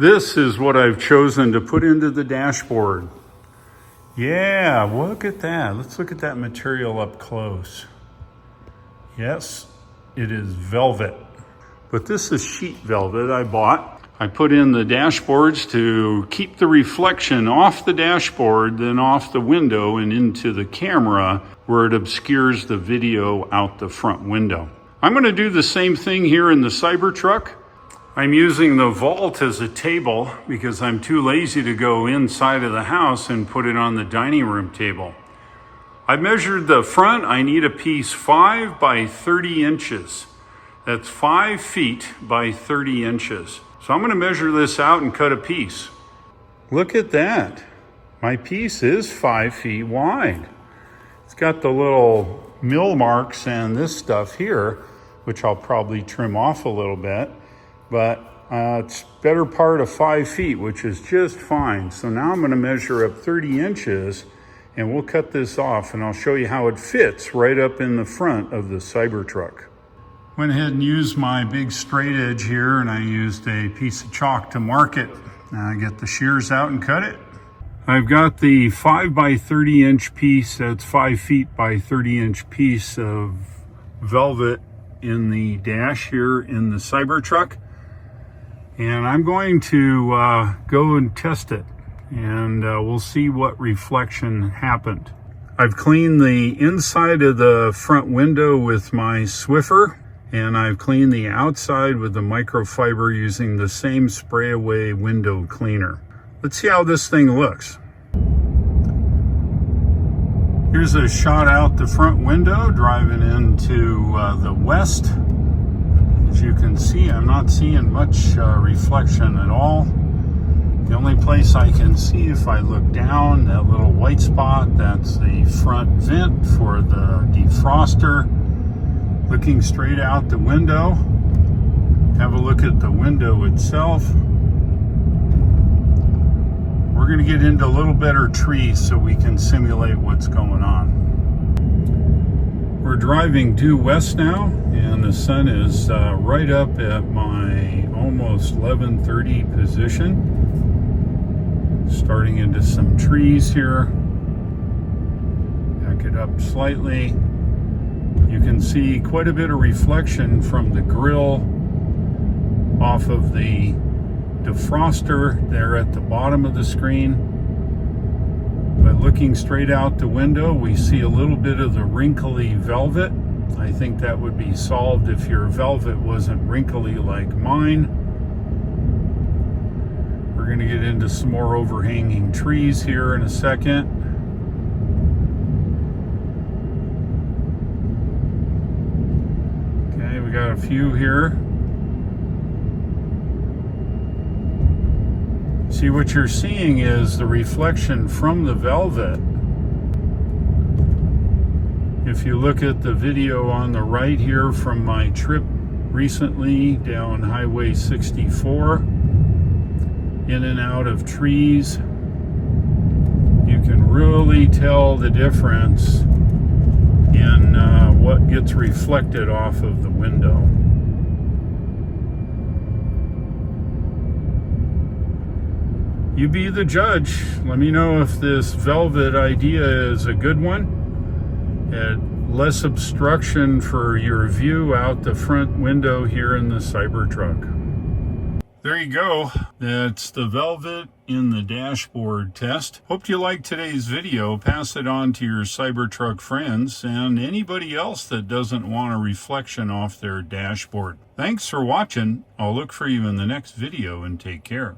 This is what I've chosen to put into the dashboard. Yeah, look at that. Let's look at that material up close. Yes, it is velvet. But this is sheet velvet I bought. I put in the dashboards to keep the reflection off the dashboard, then off the window and into the camera where it obscures the video out the front window. I'm going to do the same thing here in the CyberTruck. I'm using the vault as a table because I'm too lazy to go inside of the house and put it on the dining room table. I measured the front. I need a piece 5 by 30 inches. That's 5 feet by 30 inches. So I'm going to measure this out and cut a piece. Look at that. My piece is 5 feet wide. It's got the little mill marks and this stuff here, which I'll probably trim off a little bit. But it's better part of 5 feet, which is just fine. So now I'm going to measure up 30 inches and we'll cut this off and I'll show you how it fits right up in the front of the CyberTruck. Went ahead and used my big straight edge here and I used a piece of chalk to mark it. Now I get the shears out and cut it. I've got the 5 by 30 inch piece, that's 5 feet by 30 inch piece of velvet in the dash here in the CyberTruck. And I'm going to go and test it and we'll see what reflection happened. I've cleaned the inside of the front window with my Swiffer and I've cleaned the outside with the microfiber using the same spray away window cleaner. Let's see how this thing looks. Here's a shot out the front window driving into the west. As you can see, I'm not seeing much reflection at all. The only place I can see if I look down, that little white spot, that's the front vent for the defroster. Looking straight out the window, have a look at the window itself. We're going to get into a little better trees so we can simulate what's going on. We're driving due west now, and the sun is right up at my almost 11:30 position. Starting into some trees here. Back it up slightly. You can see quite a bit of reflection from the grill off of the defroster there at the bottom of the screen. But looking straight out the window, we see a little bit of the wrinkly velvet. I think that would be solved if your velvet wasn't wrinkly like mine. We're going to get into some more overhanging trees here in a second. Okay, we got a few here. See, what you're seeing is the reflection from the velvet. If you look at the video on the right here from my trip recently down Highway 64, in and out of trees, you can really tell the difference in what gets reflected off of the window. You be the judge. Let me know if this velvet idea is a good one. Less obstruction for your view out the front window here in the CyberTruck. There you go. That's the velvet in the dashboard test. Hope you liked today's video. Pass it on to your CyberTruck friends and anybody else that doesn't want a reflection off their dashboard. Thanks for watching. I'll look for you in the next video and take care.